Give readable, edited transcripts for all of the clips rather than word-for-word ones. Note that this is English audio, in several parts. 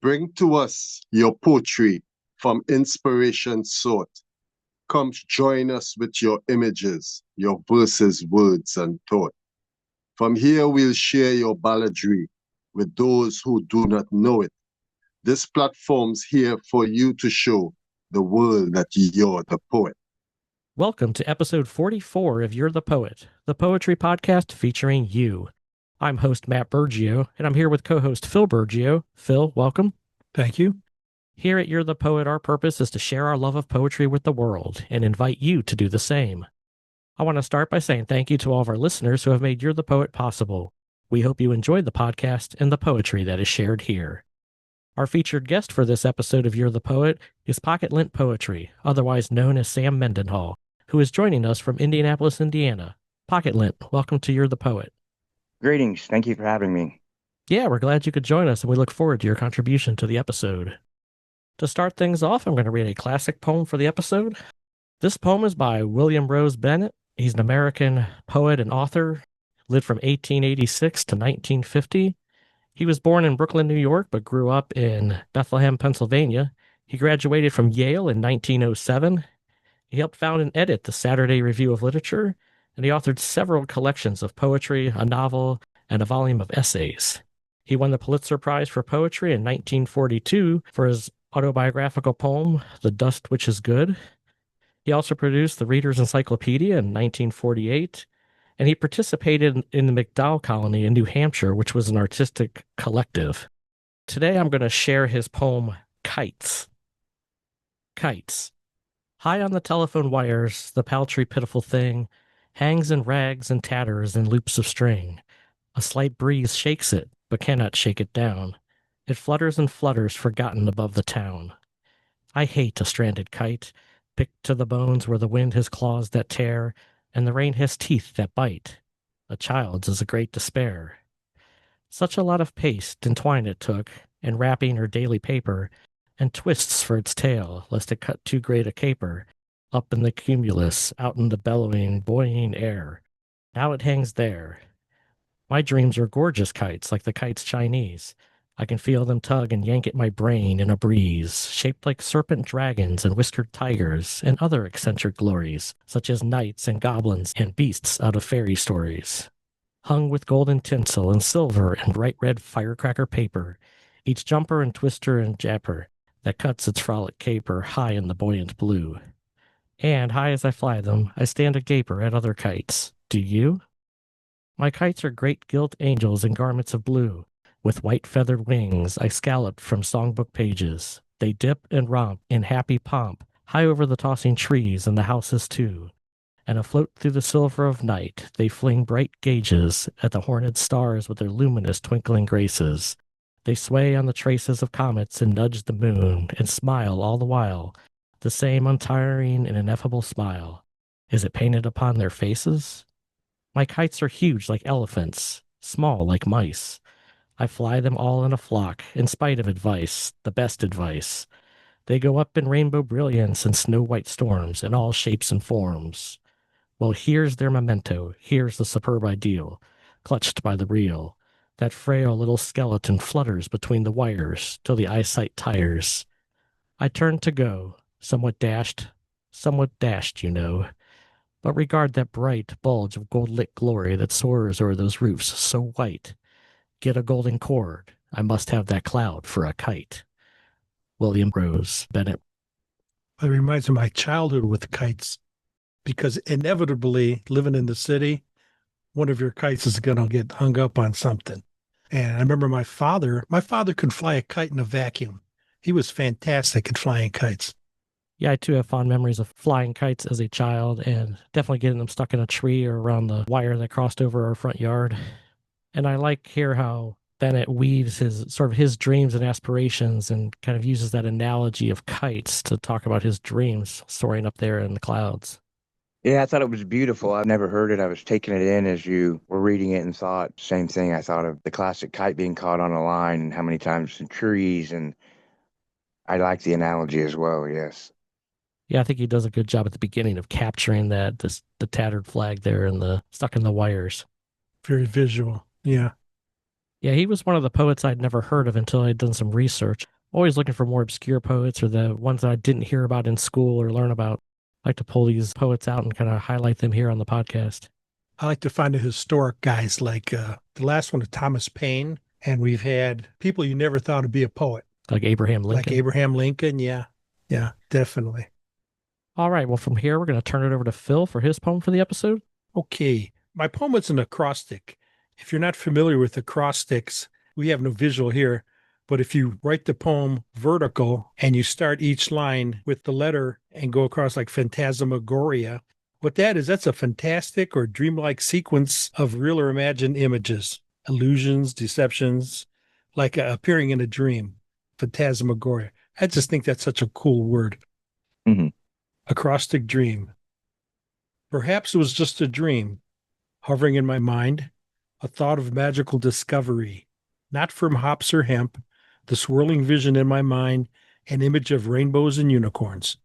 Bring to us your poetry from inspiration sought. Come join us with your images, your verses, words, and thought. From here we'll share your balladry with those who do not know it. This platform's here for you to show the world that you're the poet. Welcome to episode 44 of You're the Poet, the poetry podcast featuring you. I'm host Matt Burgio, and I'm here with co-host Phil Burgio. Phil, welcome. Thank you. Here at You're the Poet, our purpose is to share our love of poetry with the world and invite you to do the same. I want to start by saying thank you to all of our listeners who have made You're the Poet possible. We hope you enjoyed the podcast and the poetry that is shared here. Our featured guest for this episode of You're the Poet is Pocket Lint Poetry, otherwise known as Sam Mendenhall, who is joining us from Indianapolis, Indiana. Pocket Lint, welcome to You're the Poet. Greetings. Thank you for having me. Yeah, we're glad you could join us, and we look forward to your contribution to the episode. To start things off, I'm going to read a classic poem for the episode. This poem is by William Rose Bennett. He's an American poet and author, lived from 1886 to 1950. He was born in Brooklyn, New York, but grew up in Bethlehem, Pennsylvania. He graduated from Yale in 1907. He helped found and edit the Saturday Review of Literature, and he authored several collections of poetry, a novel, and a volume of essays. He won the Pulitzer Prize for Poetry in 1942 for his autobiographical poem, The Dust Which Is Good. He also produced the Reader's Encyclopedia in 1948, and he participated in the MacDowell Colony in New Hampshire, which was an artistic collective. Today I'm going to share his poem, Kites. Kites. High on the telephone wires, the paltry, pitiful thing hangs in rags and tatters and loops of string. A slight breeze shakes it, but cannot shake it down. It flutters and flutters, forgotten above the town. I hate a stranded kite, picked to the bones where the wind has claws that tear, and the rain has teeth that bite. A child's is a great despair. Such a lot of paste and twine it took, and wrapping her daily paper, and twists for its tail, lest it cut too great a caper, up in the cumulus, out in the bellowing, buoying air. Now it hangs there. My dreams are gorgeous kites, like the kites Chinese. I can feel them tug and yank at my brain in a breeze, shaped like serpent dragons and whiskered tigers, and other eccentric glories, such as knights and goblins and beasts out of fairy stories. Hung with golden tinsel and silver and bright red firecracker paper, each jumper and twister and japper that cuts its frolic caper high in the buoyant blue. And high as I fly them, I stand a gaper at other kites. Do you? My kites are great gilt angels in garments of blue. With white feathered wings, I scalloped from songbook pages. They dip and romp in happy pomp, high over the tossing trees and the houses too. And afloat through the silver of night, they fling bright gauges at the horned stars with their luminous twinkling graces. They sway on the traces of comets and nudge the moon, and smile all the while, the same untiring and ineffable smile. Is it painted upon their faces? My kites are huge like elephants, small like mice. I fly them all in a flock, in spite of advice, the best advice. They go up in rainbow brilliance and snow-white storms, in all shapes and forms. Well, here's their memento, here's the superb ideal, clutched by the real. That frail little skeleton flutters between the wires, till the eyesight tires. I turn to go, somewhat dashed, you know. But regard that bright bulge of gold-lit glory that soars o'er those roofs so white. Get a golden cord. I must have that cloud for a kite. William Rose Bennett. It reminds me of my childhood with kites, because inevitably, living in the city, one of your kites is going to get hung up on something. And I remember my father could fly a kite in a vacuum. He was fantastic at flying kites. Yeah, I too have fond memories of flying kites as a child and definitely getting them stuck in a tree or around the wire that crossed over our front yard. And I like here how Bennett weaves his dreams and aspirations and kind of uses that analogy of kites to talk about his dreams soaring up there in the clouds. Yeah, I thought it was beautiful. I've never heard it. I was taking it in as you were reading it and thought same thing. I thought of the classic kite being caught on a line and how many times in trees. And I like the analogy as well, yes. Yeah, I think he does a good job at the beginning of capturing the tattered flag there and the stuck in the wires. Very visual, yeah. Yeah, he was one of the poets I'd never heard of until I'd done some research. Always looking for more obscure poets or the ones that I didn't hear about in school or learn about. I like to pull these poets out and kind of highlight them here on the podcast. I like to find the historic guys like the last one of Thomas Paine. And we've had people you never thought would be a poet. Like Abraham Lincoln. Like Abraham Lincoln, yeah. Yeah, definitely. All right, well, from here, we're going to turn it over to Phil for his poem for the episode. Okay, my poem is an acrostic. If you're not familiar with acrostics, we have no visual here, but if you write the poem vertical and you start each line with the letter and go across like phantasmagoria, what that is, that's a fantastic or dreamlike sequence of real or imagined images, illusions, deceptions, like appearing in a dream. Phantasmagoria. I just think that's such a cool word. Mm-hmm. Acrostic Dream. Perhaps it was just a dream, hovering in my mind, a thought of magical discovery, not from hops or hemp, the swirling vision in my mind, an image of rainbows and unicorns,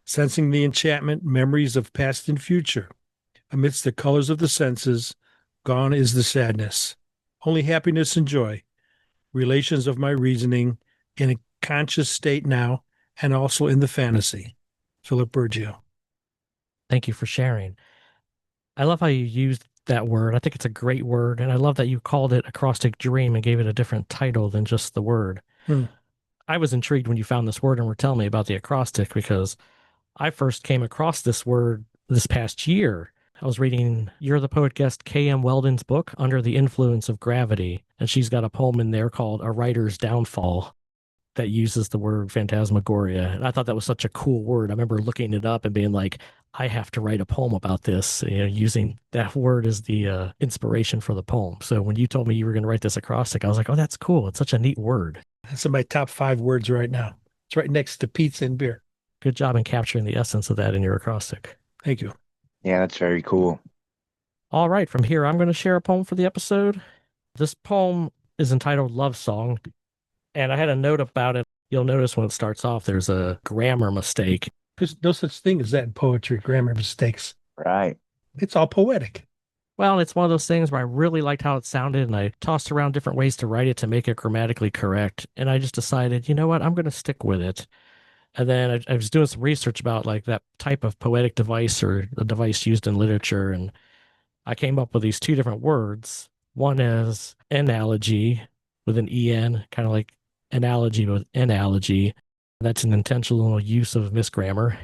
sensing the enchantment, memories of past and future. Amidst the colors of the senses, gone is the sadness, only happiness and joy, relations of my reasoning in a conscious state now, and also in the fantasy. Philip Burgio. Thank you for sharing. I love how you used that word. I think it's a great word. And I love that you called it Acrostic Dream and gave it a different title than just the word. I was intrigued when you found this word and were telling me about the acrostic because I first came across this word this past year. I was reading You're the Poet Guest K.M. Weldon's book, Under the Influence of Gravity. And she's got a poem in there called A Writer's Downfall that uses the word phantasmagoria. And I thought that was such a cool word. I remember looking it up and being like, I have to write a poem about this, using that word as the inspiration for the poem. So when you told me you were going to write this acrostic, I was like, oh, that's cool. It's such a neat word. That's in my top 5 words right now. It's right next to pizza and beer. Good job in capturing the essence of that in your acrostic. Thank you. Yeah, that's very cool. All right, from here, I'm going to share a poem for the episode. This poem is entitled Love Song. And I had a note about it. You'll notice when it starts off, there's a grammar mistake. There's no such thing as that in poetry, grammar mistakes. Right. It's all poetic. Well, it's one of those things where I really liked how it sounded, and I tossed around different ways to write it to make it grammatically correct. And I just decided, you know what, I'm going to stick with it. And then I was doing some research about like that type of poetic device or the device used in literature. And I came up with these 2 different words. One is analogy with an EN, kind of like analogy with analogy. That's an intentional use of misgrammar.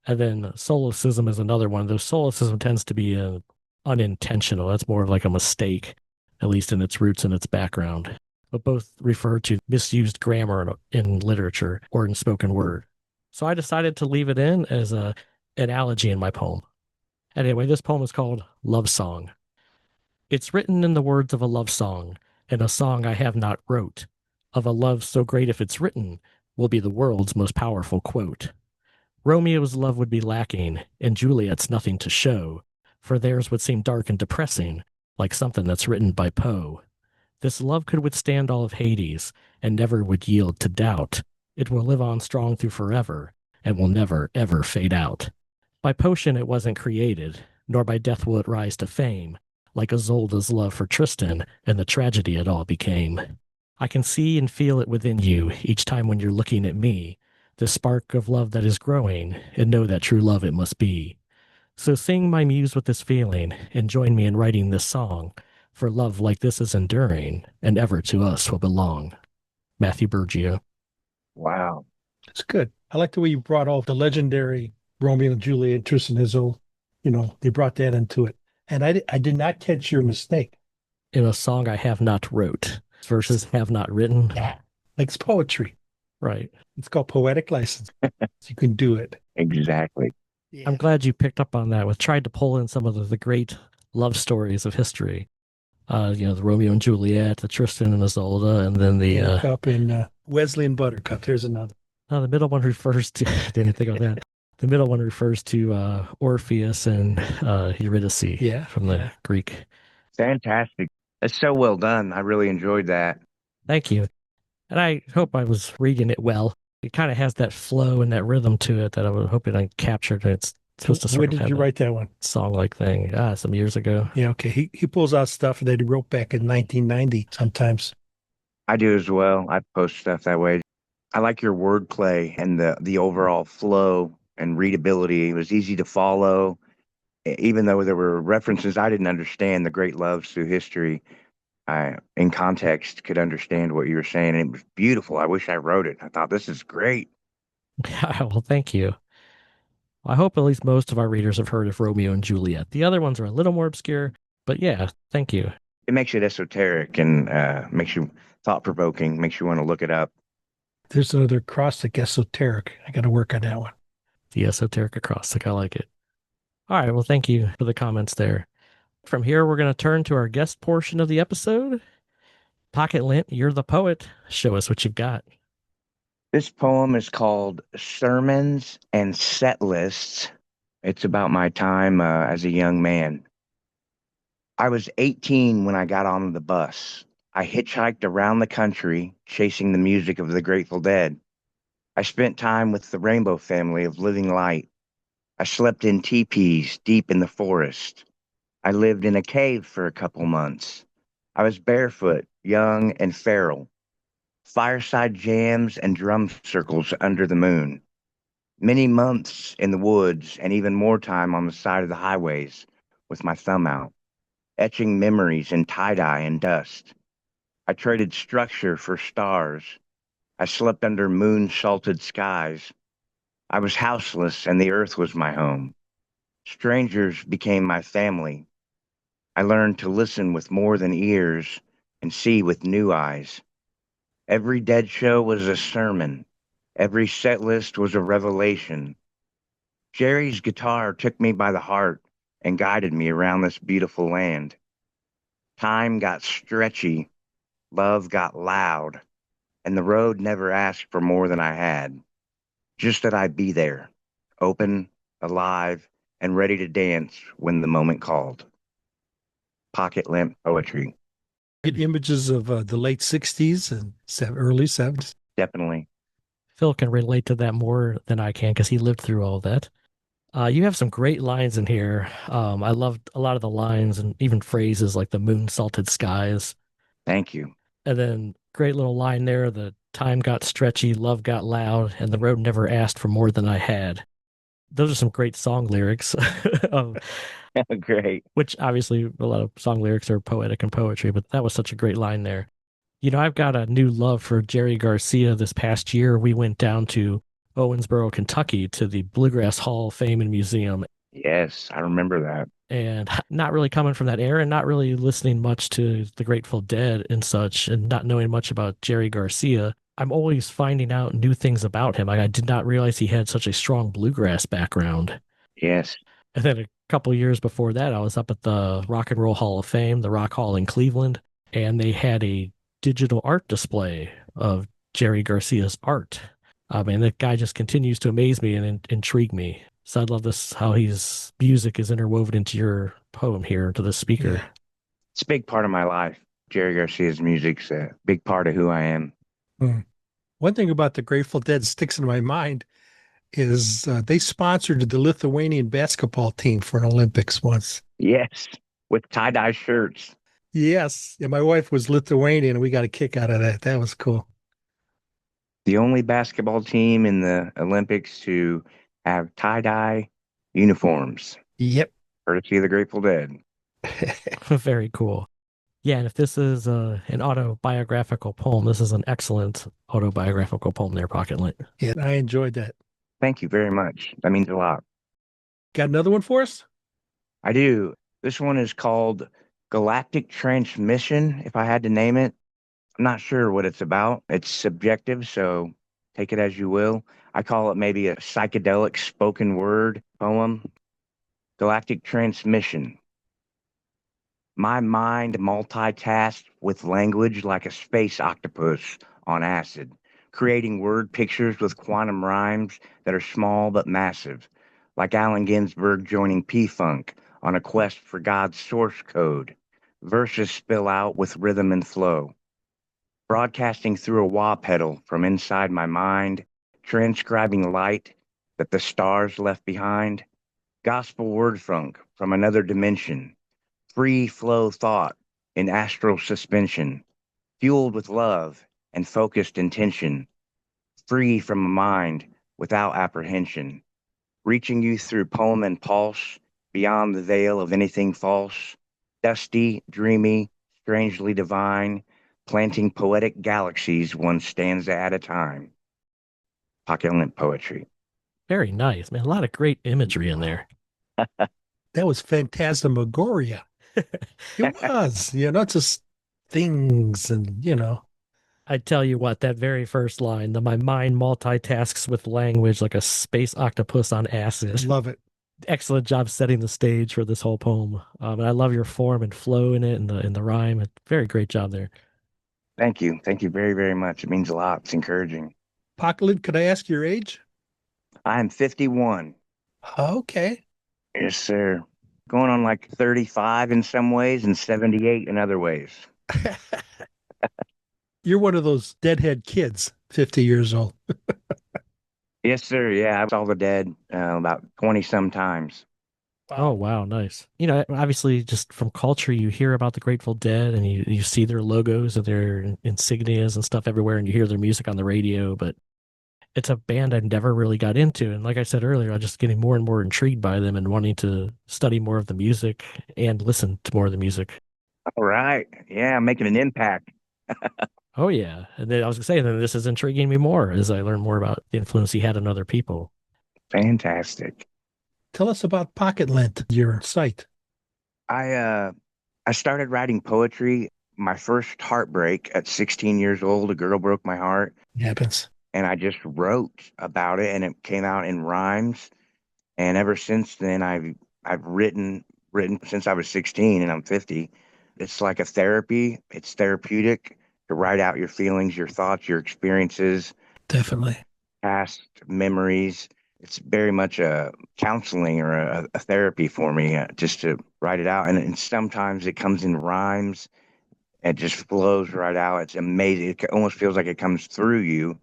And then solecism is another one. Though solecism tends to be unintentional. That's more like a mistake, at least in its roots and its background. But both refer to misused grammar in literature or in spoken word. So I decided to leave it in as an analogy in my poem. Anyway, this poem is called Love Song. It's written in the words of a love song, and a song I have not wrote, of a love so great if it's written, will be the world's most powerful quote. Romeo's love would be lacking, and Juliet's nothing to show, for theirs would seem dark and depressing, like something that's written by Poe. This love could withstand all of Hades, and never would yield to doubt. It will live on strong through forever, and will never, ever fade out. By potion it wasn't created, nor by death will it rise to fame, like Isolde's love for Tristan, and the tragedy it all became. I can see and feel it within you each time when you're looking at me, the spark of love that is growing, and know that true love it must be. So sing my muse with this feeling, and join me in writing this song, for love like this is enduring, and ever to us will belong. Matthew Burgio. Wow. It's good. I like the way you brought all the legendary Romeo and Juliet, Tristan and Isolde. They brought that into it. And I did not catch your mistake. In a song I have not wrote versus have not written. Yeah. Like it's poetry. Right. It's called poetic license. You can do it. Exactly. Yeah. I'm glad you picked up on that. With tried to pull in some of the great love stories of history. The Romeo and Juliet, the Tristan and Isolde, and then the Buttercup and Wesley and Buttercup. There's another. the middle one refers to didn't think of that. The middle one refers to Orpheus and Eurydice from the Greek. Fantastic. That's so well done. I really enjoyed that. Thank you. And I hope I was reading it well. It kind of has that flow and that rhythm to it that I was hoping I captured. It's supposed to sort When of did have you a write that one? song-like thing. Some years ago. Yeah, okay. He pulls out stuff that he wrote back in 1990 sometimes. I do as well. I post stuff that way. I like your wordplay and the overall flow and readability. It was easy to follow, even though there were references I didn't understand. The great loves through history, I, in context, could understand what you were saying. And it was beautiful. I wish I wrote it. I thought this is great. Yeah, well, thank you. I hope at least most of our readers have heard of Romeo and Juliet. The other ones are a little more obscure, but yeah, thank you. It makes it esoteric and makes you thought provoking. Makes you want to look it up. There's another acrostic esoteric. I got to work on that one. The esoteric acrostic, I like it. All right, well, thank you for the comments there. From here, we're going to turn to our guest portion of the episode. Pocket Lint, you're the poet. Show us what you've got. This poem is called Sermons and Setlists. It's about my time as a young man. I was 18 when I got on the bus. I hitchhiked around the country, chasing the music of the Grateful Dead. I spent time with the Rainbow family of Living Light. I slept in teepees deep in the forest. I lived in a cave for a couple months. I was barefoot, young, and feral. Fireside jams and drum circles under the moon. Many months in the woods and even more time on the side of the highways with my thumb out, etching memories in tie-dye and dust. I traded structure for stars. I slept under moon-salted skies. I was houseless and the earth was my home. Strangers became my family. I learned to listen with more than ears and see with new eyes. Every dead show was a sermon. Every set list was a revelation. Jerry's guitar took me by the heart and guided me around this beautiful land. Time got stretchy, love got loud, and the road never asked for more than I had. Just that I'd be there, open, alive, and ready to dance when the moment called. Pocket Lint Poetry. Get images of the late 60s and early 70s. Definitely. Phil can relate to that more than I can because he lived through all that. You have some great lines in here. I loved a lot of the lines and even phrases like the moon salted skies. Thank you. And then great little line there, the time got stretchy, love got loud, and the road never asked for more than I had. Those are some great song lyrics. Great. Which obviously a lot of song lyrics are poetic and poetry, but that was such a great line there. You know, I've got a new love for Jerry Garcia. This past year, we went down to Owensboro, Kentucky to the Bluegrass Hall of Fame and Museum. Yes, I remember that. And not really coming from that era and not really listening much to the Grateful Dead and such and not knowing much about Jerry Garcia, I'm always finding out new things about him. I did not realize he had such a strong bluegrass background. Yes. And then a couple years before that, I was up at the Rock and Roll Hall of Fame, the Rock Hall in Cleveland, and they had a digital art display of Jerry Garcia's art. I mean, that guy just continues to amaze me and intrigue me. So I love this, how his music is interwoven into your poem here to the speaker. Yeah. It's a big part of my life. Jerry Garcia's music's a big part of who I am. One thing about the Grateful Dead sticks in my mind is they sponsored the Lithuanian basketball team for an Olympics once. Yes, with tie-dye shirts. Yes. Yeah, my wife was Lithuanian and we got a kick out of that. That was cool. The only basketball team in the Olympics to have tie-dye uniforms. Yep. Courtesy of the Grateful Dead. Very cool. Yeah, and if this is an autobiographical poem, this is an excellent autobiographical poem there, Pocket Lint. Yeah, I enjoyed that. Thank you very much. That means a lot. Got another one for us? I do. This one is called Galactic Transmission, if I had to name it. I'm not sure what it's about. It's subjective, so take it as you will. I call it maybe a psychedelic spoken word poem. Galactic Transmission. My mind multitasked with language like a space octopus on acid, creating word pictures with quantum rhymes that are small but massive, like Allen Ginsberg joining P-Funk on a quest for God's source code. Verses spill out with rhythm and flow. Broadcasting through a wah pedal from inside my mind, transcribing light that the stars left behind. Gospel word funk from another dimension. Free flow thought in astral suspension, fueled with love and focused intention. free from a mind without apprehension, reaching you through poem and pulse, beyond the veil of anything false, dusty, dreamy, strangely divine, planting poetic galaxies one stanza at a time. Pocket Lint Poetry. Very nice, man. A lot of great imagery in there. That was phantasmagoria. It was, just things and, I tell you what, that very first line, my mind multitasks with language like a space octopus on acid. love it. Excellent job setting the stage for this whole poem. And I love your form and flow in it and the rhyme. Very great job there. Thank you. Thank you very, very much. It means a lot. It's encouraging. Pocket Lint, could I ask your age? I'm 51. Okay. Yes, sir. Going on like 35 in some ways and 78 in other ways. You're one of those deadhead kids, 50 years old. Yes, sir. Yeah, I saw the Dead about 20 some times. Oh, wow. Nice. Obviously just from culture, you hear about the Grateful Dead and you see their logos and their insignias and stuff everywhere and you hear their music on the radio, but it's a band I never really got into. And like I said earlier, I'm just getting more and more intrigued by them and wanting to study more of the music and listen to more of the music. All right. Yeah, I'm making an impact. Oh, yeah. And then I was going to say, then this is intriguing me more as I learn more about the influence he had on other people. Fantastic. Tell us about Pocket Lint, your site. I started writing poetry. My first heartbreak at 16 years old, a girl broke my heart. It happens. And I just wrote about it and it came out in rhymes. And ever since then, I've written since I was 16 and I'm 50. It's like a therapy. It's therapeutic to write out your feelings, your thoughts, your experiences, Definitely. past memories. It's very much a counseling or a therapy for me, just to write it out. And sometimes it comes in rhymes. It just flows right out. It's amazing. It almost feels like it comes through you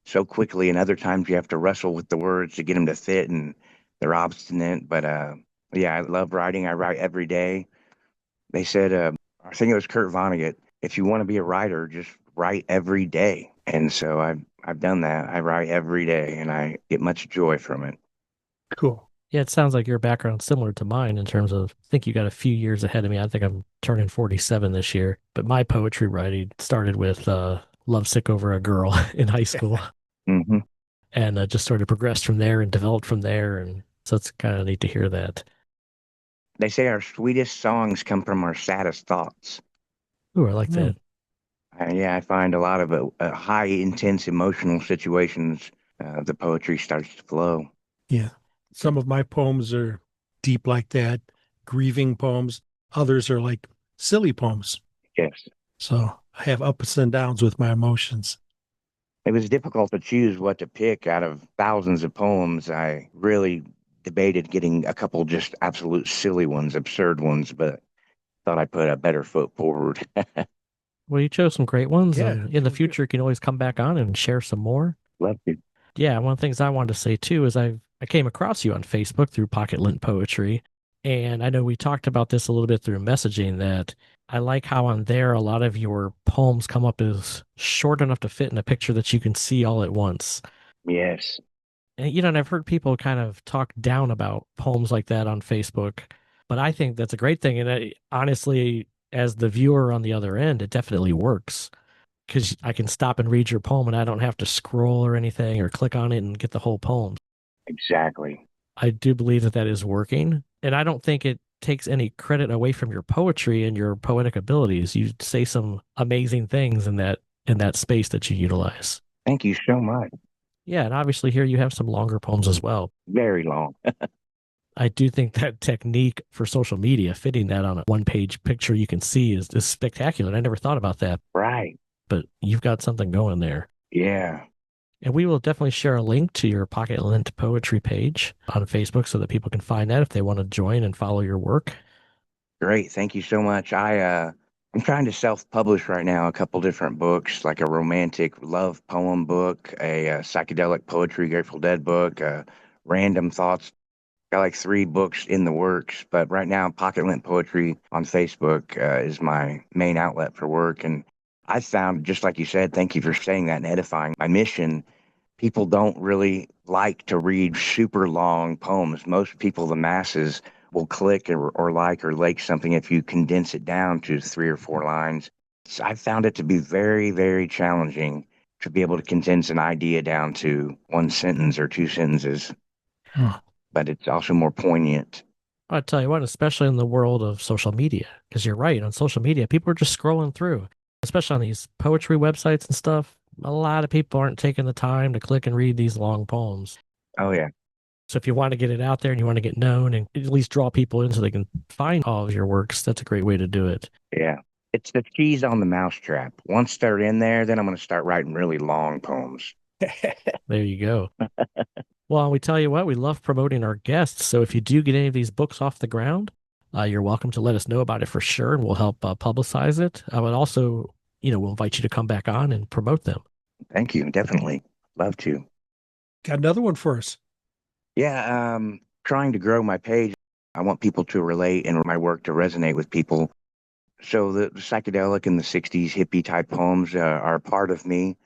so quickly. And other times you have to wrestle with the words to get them to fit and they're obstinate. But yeah, I love writing. I write every day. They said, I think it was Kurt Vonnegut, if you want to be a writer, just write every day. And so I've done that. I write every day and I get much joy from it. Cool. Yeah, it sounds like your background's similar to mine in terms of, I think you got a few years ahead of me. I think I'm turning 47 this year. But my poetry writing started with Lovesick Over a Girl in high school. Mm-hmm. And just sort of progressed from there and developed from there. And so it's kind of neat to hear that. They say our sweetest songs come from our saddest thoughts. Ooh, I like that. Yeah, I find a lot of high, intense emotional situations, the poetry starts to flow. Yeah. Some of my poems are deep like that, grieving poems. Others are like silly poems. Yes. So I have ups and downs with my emotions. It was difficult to choose what to pick out of thousands of poems. I really debated getting a couple just absolute silly ones, absurd ones, but thought I'd put a better foot forward. Well, you chose some great ones. Yeah. And in the future, you can always come back on and share some more. Love you. Yeah, one of the things I wanted to say too is I came across you on Facebook through Pocket Lint Poetry. And I know we talked about this a little bit through messaging, that I like how on there a lot of your poems come up as short enough to fit in a picture that you can see all at once. Yes. And and I've heard people kind of talk down about poems like that on Facebook, but I think that's a great thing. And honestly, as the viewer on the other end, it definitely works because I can stop and read your poem and I don't have to scroll or anything or click on it and get the whole poem. Exactly. I do believe that is working. And I don't think it takes any credit away from your poetry and your poetic abilities. You say some amazing things in that space that you utilize. Thank you so much. Yeah, and obviously here you have some longer poems as well. Very long. I do think that technique for social media, fitting that on a one-page picture you can see is spectacular. I never thought about that. Right. But you've got something going there. Yeah. And we will definitely share a link to your Pocket Lint Poetry page on Facebook so that people can find that if they want to join and follow your work. Great. Thank you so much. I'm trying to self-publish right now a couple different books, like a romantic love poem book, a psychedelic poetry Grateful Dead book, random thoughts. Got like 3 books in the works, but right now Pocket Lint Poetry on Facebook is my main outlet for work. And I found, just like you said, thank you for saying that and edifying, my mission, people don't really like to read super long poems. Most people, the masses, will click or like or something if you condense it down to 3 or 4 lines. So I found it to be very, very challenging to be able to condense an idea down to 1 sentence or 2 sentences, Huh. but it's also more poignant. I tell you what, especially in the world of social media, because you're right, on social media, people are just scrolling through, especially on these poetry websites and stuff. A lot of people aren't taking the time to click and read these long poems. Oh, yeah. So if you want to get it out there and you want to get known and at least draw people in so they can find all of your works, that's a great way to do it. Yeah. It's the cheese on the mousetrap. Once they're in there, then I'm going to start writing really long poems. There you go. Well, we tell you what, we love promoting our guests. So if you do get any of these books off the ground, you're welcome to let us know about it for sure, and we'll help publicize it. I would also, we'll invite you to come back on and promote them. Thank you. Definitely. Love to. Got another one for us. Yeah. Trying to grow my page. I want people to relate and my work to resonate with people. So the psychedelic and the 60s hippie type poems are a part of me.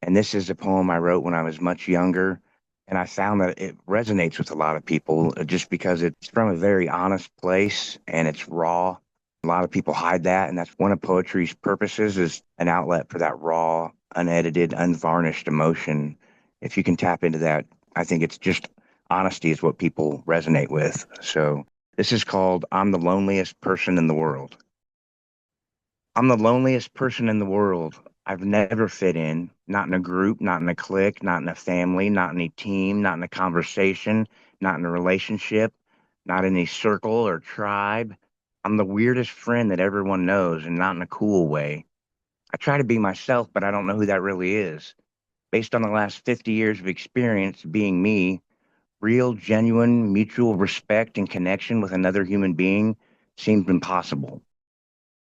And this is a poem I wrote when I was much younger. And I found that it resonates with a lot of people just because it's from a very honest place and it's raw. A lot of people hide that. And that's one of poetry's purposes, is an outlet for that raw, unedited, unvarnished emotion. If you can tap into that, I think it's just honesty is what people resonate with. So this is called I'm the Loneliest Person in the World. I'm the loneliest person in the world. I've never fit in, not in a group, not in a clique, not in a family, not in a team, not in a conversation, not in a relationship, not in a circle or tribe. I'm the weirdest friend that everyone knows, and not in a cool way. I try to be myself, but I don't know who that really is. Based on the last 50 years of experience being me, real, genuine, mutual respect and connection with another human being seems impossible.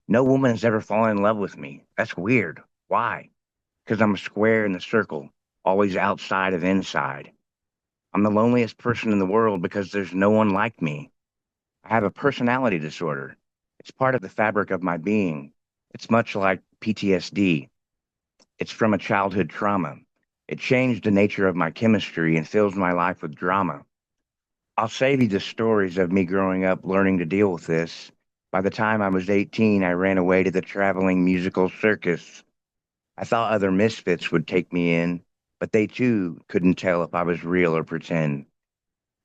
No woman has ever fallen in love with me. That's weird. Why? Because I'm a square in the circle, always outside of inside. I'm the loneliest person in the world because there's no one like me. I have a personality disorder. It's part of the fabric of my being. It's much like PTSD. It's from a childhood trauma. It changed the nature of my chemistry and fills my life with drama. I'll save you the stories of me growing up learning to deal with this. By the time I was 18, I ran away to the traveling musical circus. I thought other misfits would take me in, but they too couldn't tell if I was real or pretend.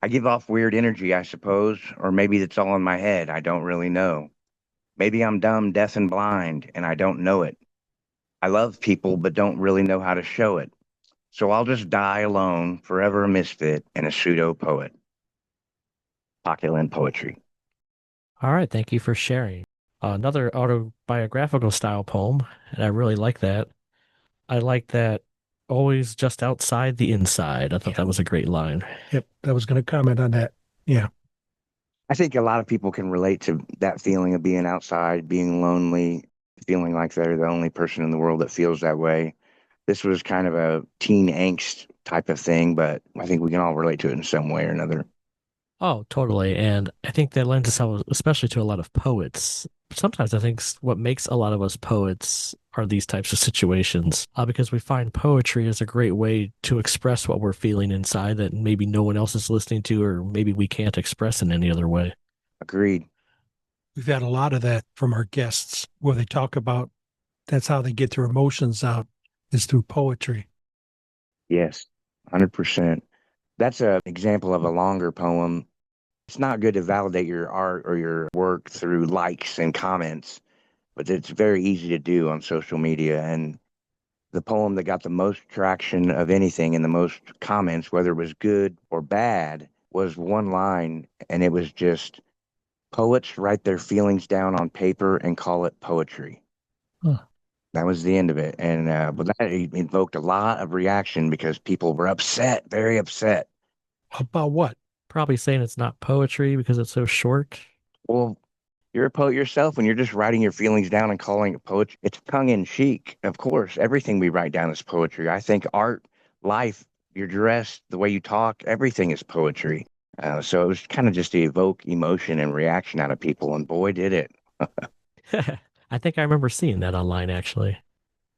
I give off weird energy, I suppose, or maybe it's all in my head. I don't really know. Maybe I'm dumb, deaf, and blind, and I don't know it. I love people, but don't really know how to show it. So I'll just die alone, forever a misfit and a pseudo poet. Pocket Lint Poetry. All right, thank you for sharing. Another autobiographical style poem, and I really like that. I like that always just outside the inside. I thought that was a great line. Yep, I was going to comment on that. Yeah. I think a lot of people can relate to that feeling of being outside, being lonely, feeling like they're the only person in the world that feels that way. This was kind of a teen angst type of thing, but I think we can all relate to it in some way or another. Oh, totally. And I think that lends itself especially to a lot of poets. Sometimes I think what makes a lot of us poets are these types of situations, because we find poetry as a great way to express what we're feeling inside that maybe no one else is listening to, or maybe we can't express in any other way. Agreed. We've had a lot of that from our guests where they talk about that's how they get their emotions out, is through poetry. Yes, 100%. That's an example of a longer poem. It's not good to validate your art or your work through likes and comments, but it's very easy to do on social media. And the poem that got the most traction of anything and the most comments, whether it was good or bad, was one line, and it was just poets write their feelings down on paper and call it poetry. Huh. That was the end of it. And but that invoked a lot of reaction because people were upset, very upset. About what? Probably saying it's not poetry because it's so short. Well, you're a poet yourself when you're just writing your feelings down and calling it poetry. It's tongue in cheek. Of course, everything we write down is poetry. I think art, life, your dress, the way you talk, everything is poetry. So it was kind of just to evoke emotion and reaction out of people. And boy, did it. I think I remember seeing that online, actually.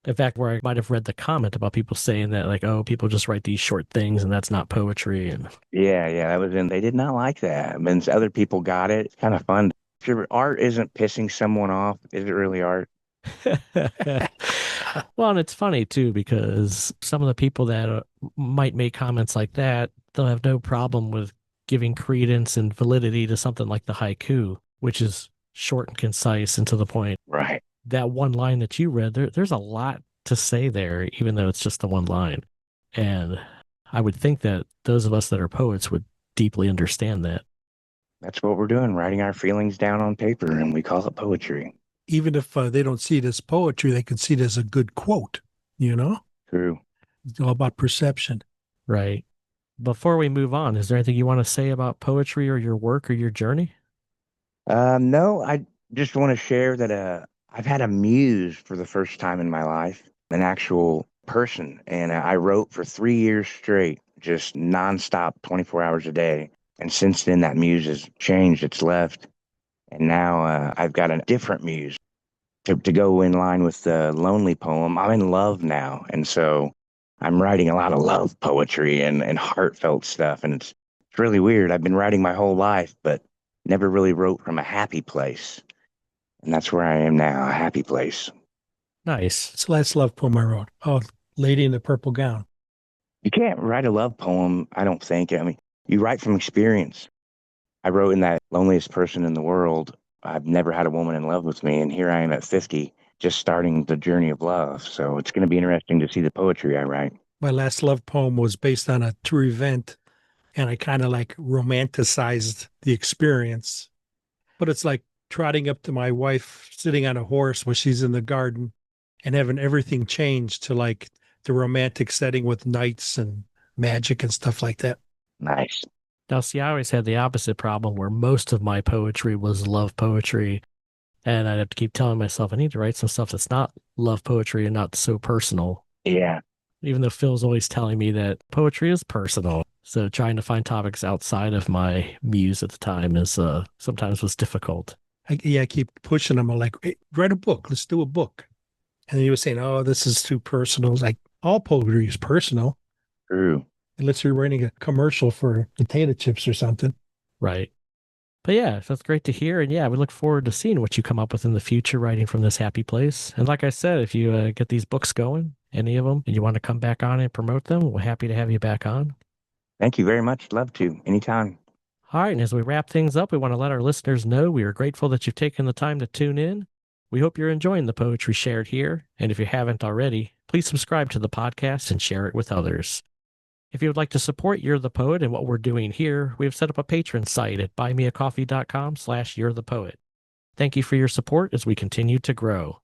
In fact, where I might have read the comment about people saying that, like, oh, people just write these short things and that's not poetry. And Yeah, that was in. They did not like that. I mean, other people got it. It's kind of fun. If your art isn't pissing someone off, is it really art? well, and it's funny too, because some of the people that might make comments like that, they'll have no problem with giving credence and validity to something like the haiku, which is short and concise and to the point. Right. That one line that you read, there's a lot to say there, even though it's just the one line. And I would think that those of us that are poets would deeply understand that. That's what we're doing, writing our feelings down on paper, and we call it poetry. Even if they don't see it as poetry, they can see it as a good quote, you know? True. It's all about perception. Right. Before we move on, is there anything you want to say about poetry or your work or your journey? No, I just want to share that I've had a muse for the first time in my life, an actual person. And I wrote for 3 years straight, just nonstop, 24 hours a day. And since then, that muse has changed. It's left. And now I've got a different muse to go in line with the lonely poem. I'm in love now. And so I'm writing a lot of love poetry and heartfelt stuff. And it's really weird. I've been writing my whole life, but never really wrote from a happy place. And that's where I am now, a happy place. Nice. It's the last love poem I wrote. Oh, Lady in the Purple Gown. You can't write a love poem, I don't think. I mean, you write from experience. I wrote in that loneliest person in the world. I've never had a woman in love with me. And here I am at 50, just starting the journey of love. So it's going to be interesting to see the poetry I write. My last love poem was based on a true event, and I kind of like romanticized the experience. But it's like trotting up to my wife sitting on a horse when she's in the garden and having everything change to like the romantic setting with knights and magic and stuff like that. Nice. Now, see, I always had the opposite problem where most of my poetry was love poetry. And I'd have to keep telling myself, I need to write some stuff that's not love poetry and not so personal. Yeah. Even though Phil's always telling me that poetry is personal. So trying to find topics outside of my muse at the time is sometimes was difficult. I keep pushing him. I'm like, hey, write a book. Let's do a book. And he was saying, oh, this is too personal. It's like, all poetry is personal. True. Unless you're writing a commercial for potato chips or something. Right. But yeah, that's great to hear. And yeah, we look forward to seeing what you come up with in the future writing from this happy place. And like I said, if you get these books going, any of them, and you want to come back on and promote them, we're happy to have you back on. Thank you very much. Love to. Anytime. All right. And as we wrap things up, we want to let our listeners know we are grateful that you've taken the time to tune in. We hope you're enjoying the poetry shared here. And if you haven't already, please subscribe to the podcast and share it with others. If you would like to support You're the Poet and what we're doing here, we have set up a patron site at buymeacoffee.com/you'rethepoet. Thank you for your support as we continue to grow.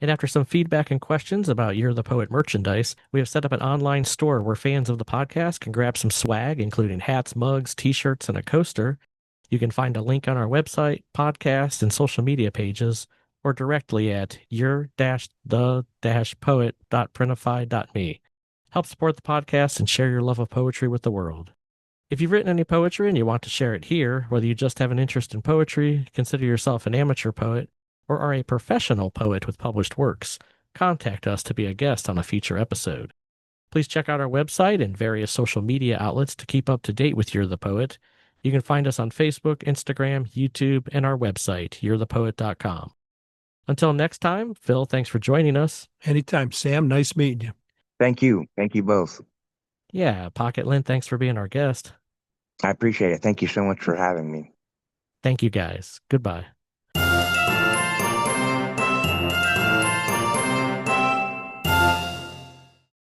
And after some feedback and questions about You're the Poet merchandise, we have set up an online store where fans of the podcast can grab some swag, including hats, mugs, t-shirts, and a coaster. You can find a link on our website, podcast, and social media pages, or directly at your-the-poet.printify.me. Help support the podcast and share your love of poetry with the world. If you've written any poetry and you want to share it here, whether you just have an interest in poetry, consider yourself an amateur poet, or are a professional poet with published works, contact us to be a guest on a future episode. Please check out our website and various social media outlets to keep up to date with You're the Poet. You can find us on Facebook, Instagram, YouTube, and our website, yourethepoet.com. Until next time, Phil, thanks for joining us. Anytime, Sam. Nice meeting you. Thank you. Thank you both. Yeah, Pocket Lint, thanks for being our guest. I appreciate it. Thank you so much for having me. Thank you, guys. Goodbye.